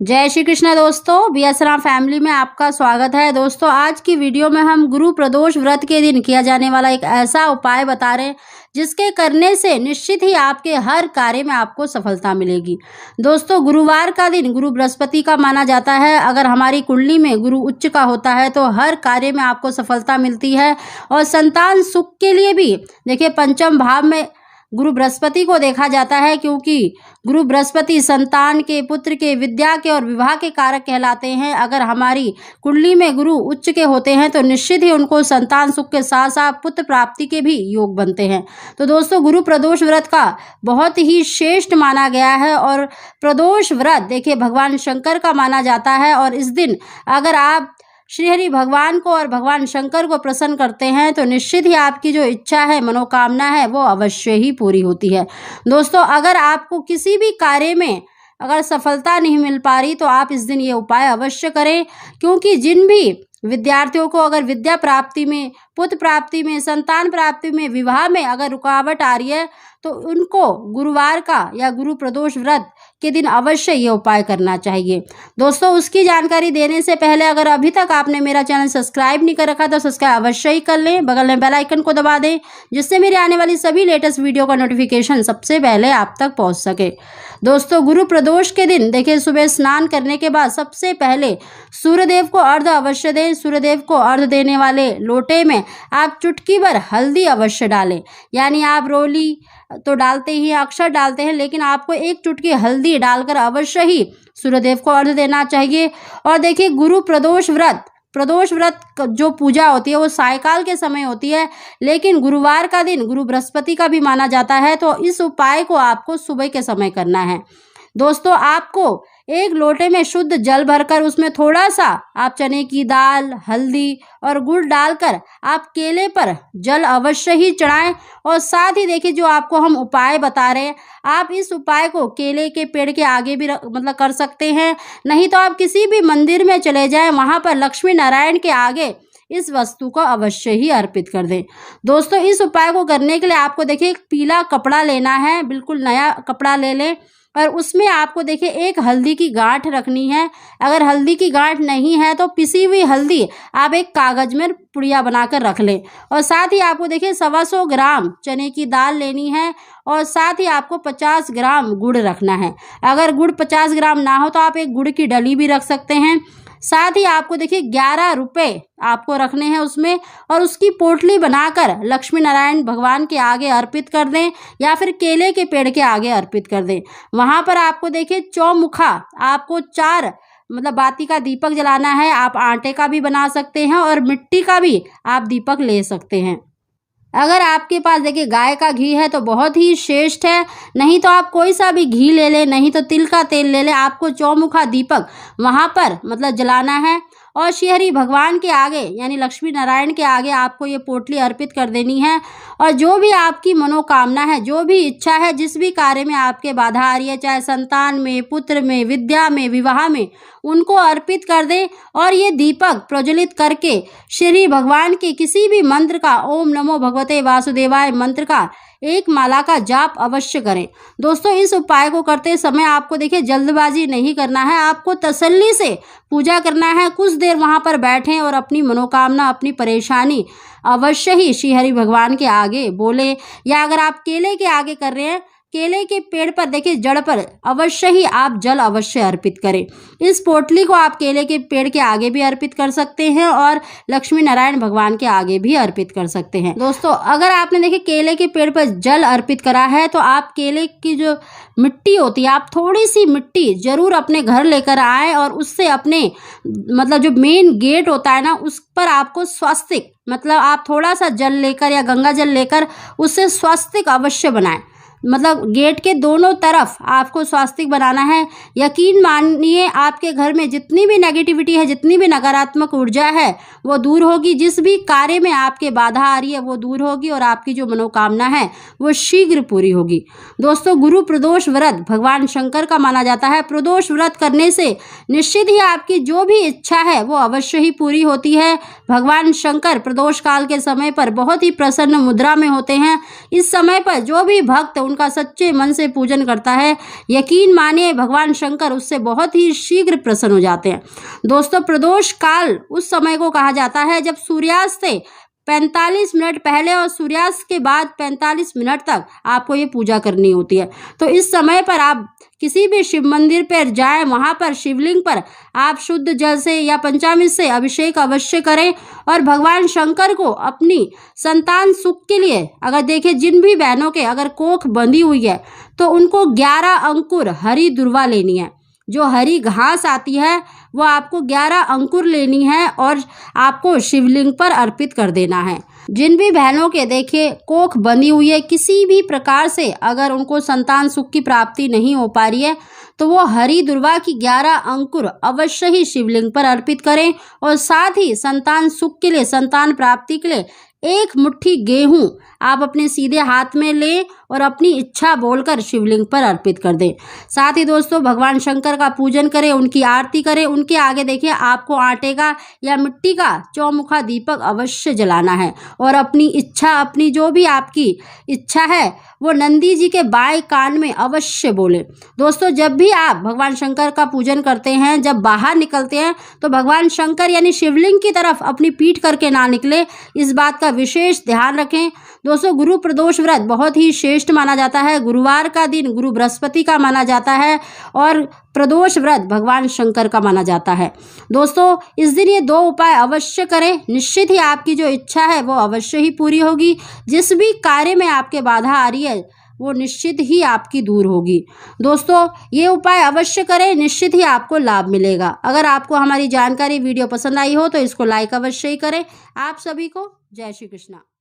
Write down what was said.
जय श्री कृष्ण दोस्तों, B S Ram family में आपका स्वागत है। दोस्तों आज की वीडियो में हम गुरु प्रदोष व्रत के दिन किया जाने वाला एक ऐसा उपाय बता रहे हैं जिसके करने से निश्चित ही आपके हर कार्य में आपको सफलता मिलेगी। दोस्तों गुरुवार का दिन गुरु बृहस्पति का माना जाता है। अगर हमारी कुंडली में गुरु उच्च का होता है तो हर कार्य में आपको सफलता मिलती है। और संतान सुख के लिए भी देखिए पंचम भाव में गुरु बृहस्पति को देखा जाता है, क्योंकि गुरु बृहस्पति संतान के, पुत्र के, विद्या के और विवाह के कारक कहलाते हैं। अगर हमारी कुंडली में गुरु उच्च के होते हैं तो निश्चित ही उनको संतान सुख के साथ साथ पुत्र प्राप्ति के भी योग बनते हैं। तो दोस्तों गुरु प्रदोष व्रत का बहुत ही श्रेष्ठ माना गया है। और प्रदोष व्रत देखिए भगवान शंकर का माना जाता है। और इस दिन अगर आप श्री हरि भगवान को और भगवान शंकर को प्रसन्न करते हैं तो निश्चित ही आपकी जो इच्छा है, मनोकामना है, वो अवश्य ही पूरी होती है। दोस्तों अगर आपको किसी भी कार्य में अगर सफलता नहीं मिल पा रही तो आप इस दिन ये उपाय अवश्य करें, क्योंकि जिन भी विद्यार्थियों को अगर विद्या प्राप्ति में, पुत्र प्राप्ति में, संतान प्राप्ति में, विवाह में अगर रुकावट आ रही है तो उनको गुरुवार का या गुरु प्रदोष व्रत के दिन अवश्य ये उपाय करना चाहिए। दोस्तों उसकी जानकारी देने से पहले अगर अभी तक आपने मेरा चैनल सब्सक्राइब नहीं कर रखा तो सब्सक्राइब अवश्य ही कर लें, बगल में बेल आइकन को दबा दें जिससे मेरे आने वाली सभी लेटेस्ट वीडियो का नोटिफिकेशन सबसे पहले आप तक पहुंच सके। दोस्तों गुरु प्रदोष के दिन देखिए सुबह स्नान करने के बाद सबसे पहले सूर्यदेव को अर्घ्य अवश्य दें। सूर्यदेव को अर्घ्य देने वाले लोटे में आप चुटकी भर हल्दी अवश्य डालें। यानी आप रोली तो डालते ही, अक्षर डालते हैं, लेकिन आपको एक चुटकी हल्दी डालकर अवश्य ही सूर्यदेव को अर्घ्य देना चाहिए। और देखिए गुरु प्रदोष व्रत जो पूजा होती है वो सायकाल के समय होती है, लेकिन गुरुवार का दिन गुरु बृहस्पति का भी माना जाता है। तो इस उपाय को आपको सुबह के समय करना है। दोस्तों आपको एक लोटे में शुद्ध जल भरकर उसमें थोड़ा सा आप चने की दाल, हल्दी और गुड़ डालकर आप केले पर जल अवश्य ही चढ़ाएं। और साथ ही देखिए जो आपको हम उपाय बता रहे हैं, आप इस उपाय को केले के पेड़ के आगे भी कर सकते हैं, नहीं तो आप किसी भी मंदिर में चले जाएं, वहां पर लक्ष्मी नारायण के आगे इस वस्तु को अवश्य ही अर्पित कर दें। दोस्तों इस उपाय को करने के लिए आपको देखिए एक पीला कपड़ा लेना है, बिल्कुल नया कपड़ा ले लें और उसमें आपको देखिए एक हल्दी की गांठ रखनी है। अगर हल्दी की गांठ नहीं है तो पिसी हुई हल्दी आप एक कागज में पुड़िया बनाकर रख लें। और साथ ही आपको देखिए 125 ग्राम चने की दाल लेनी है और साथ ही आपको 50 ग्राम गुड़ रखना है। अगर गुड़ 50 ग्राम ना हो तो आप एक गुड़ की डली भी रख सकते हैं। साथ ही आपको देखिए 11 रुपए आपको रखने हैं उसमें, और उसकी पोटली बनाकर लक्ष्मी नारायण भगवान के आगे अर्पित कर दें या फिर केले के पेड़ के आगे अर्पित कर दें। वहां पर आपको देखिए चौमुखा आपको 4 बाती का दीपक जलाना है। आप आटे का भी बना सकते हैं और मिट्टी का भी आप दीपक ले सकते हैं। अगर आपके पास देखिए गाय का घी है तो बहुत ही श्रेष्ठ है, नहीं तो आप कोई सा भी घी ले लें, नहीं तो तिल का तेल ले लें। आपको चौमुखा दीपक वहां पर जलाना है और श्री हरि भगवान के आगे यानी लक्ष्मी नारायण के आगे आपको ये पोटली अर्पित कर देनी है। और जो भी आपकी मनोकामना है, जो भी इच्छा है, जिस भी कार्य में आपके बाधा आ रही है, चाहे संतान में, पुत्र में, विद्या में, विवाह में, उनको अर्पित कर दें। और ये दीपक प्रज्वलित करके श्री भगवान के किसी भी मंत्र का, ओम नमो भगवते वासुदेवाय मंत्र का एक माला का जाप अवश्य करें। दोस्तों इस उपाय को करते समय आपको देखिए जल्दबाजी नहीं करना है, आपको तसल्ली से पूजा करना है। कुछ देर वहां पर बैठें और अपनी मनोकामना, अपनी परेशानी अवश्य ही श्री हरि भगवान के आगे बोले। या अगर आप केले के आगे कर रहे हैं, केले के पेड़ पर देखिए जड़ पर अवश्य ही आप जल अवश्य अर्पित करें। इस पोटली को आप केले के पेड़ के आगे भी अर्पित कर सकते हैं और लक्ष्मी नारायण भगवान के आगे भी अर्पित कर सकते हैं। दोस्तों अगर आपने देखिए केले के पेड़ पर जल अर्पित करा है तो आप केले की जो मिट्टी होती है, आप थोड़ी सी मिट्टी जरूर अपने घर लेकर आए और उससे अपने जो मेन गेट होता है ना, उस पर आपको स्वस्तिक आप थोड़ा सा जल लेकर या गंगा जल लेकर उससे स्वस्तिक अवश्य बनाएं। गेट के दोनों तरफ आपको स्वास्तिक बनाना है। यकीन मानिए आपके घर में जितनी भी नेगेटिविटी है, जितनी भी नकारात्मक ऊर्जा है वो दूर होगी। जिस भी कार्य में आपके बाधा आ रही है वो दूर होगी और आपकी जो मनोकामना है वो शीघ्र पूरी होगी। दोस्तों गुरु प्रदोष व्रत भगवान शंकर का माना जाता है। प्रदोष व्रत करने से निश्चित ही आपकी जो भी इच्छा है वो अवश्य ही पूरी होती है। भगवान शंकर प्रदोष काल के समय पर बहुत ही प्रसन्न मुद्रा में होते हैं। इस समय पर जो भी भक्त उनका सच्चे मन से पूजन करता है, यकीन मानिए भगवान शंकर उससे बहुत ही शीघ्र प्रसन्न हो जाते हैं। दोस्तों, प्रदोष काल उस समय को कहा जाता है जब सूर्यास्त से 45 मिनट पहले और सूर्यास्त के बाद 45 मिनट तक आपको ये पूजा करनी होती है। तो इस समय पर आप किसी भी शिव मंदिर पर जाएं, वहां पर शिवलिंग पर आप शुद्ध जल से या पंचामृत से अभिषेक अवश्य करें और भगवान शंकर को अपनी संतान सुख के लिए, अगर देखें जिन भी बहनों के अगर कोख बंधी हुई है तो उनको 11 अंकुर हरी दुर्वा लेनी है। जो हरी घास आती है वो आपको 11 अंकुर लेनी है और आपको शिवलिंग पर अर्पित कर देना है। जिन भी बहनों के देखिए कोख बंधी हुई है, किसी भी प्रकार से अगर उनको संतान सुख की प्राप्ति नहीं हो पा रही है तो वो हरी दुर्वा की 11 अंकुर अवश्य ही शिवलिंग पर अर्पित करें और साथ ही संतान सुख के लिए, संतान प्राप्ति के लिए 1 मुट्ठी गेहूं आप अपने सीधे हाथ में लें और अपनी इच्छा बोलकर शिवलिंग पर अर्पित कर दें। साथ ही दोस्तों, भगवान शंकर का पूजन करें, उनकी आरती करें। उनके आगे देखिए आपको आटे का या मिट्टी का चौमुखा दीपक अवश्य जलाना है और अपनी इच्छा, अपनी जो भी आपकी इच्छा है वो नंदी जी के बाएं कान में अवश्य बोले। दोस्तों, जब भी आप भगवान शंकर का पूजन करते हैं, जब बाहर निकलते हैं तो भगवान शंकर यानी शिवलिंग की तरफ अपनी पीठ करके ना निकले, इस बात का विशेष ध्यान रखें। दोस्तों, गुरु प्रदोष व्रत बहुत ही श्रेष्ठ माना जाता है। गुरुवार का दिन गुरु बृहस्पति का माना जाता है और प्रदोष व्रत भगवान शंकर का माना जाता है। दोस्तों, इस दिन ये 2 उपाय अवश्य करें, निश्चित ही आपकी जो इच्छा है वो अवश्य ही पूरी होगी। जिस भी कार्य में आपके बाधा आ रही है वो निश्चित ही आपकी दूर होगी। दोस्तों, ये उपाय अवश्य करें, निश्चित ही आपको लाभ मिलेगा। अगर आपको हमारी जानकारी वीडियो पसंद आई हो तो इसको लाइक अवश्य ही करें। आप सभी को जय श्री कृष्णा।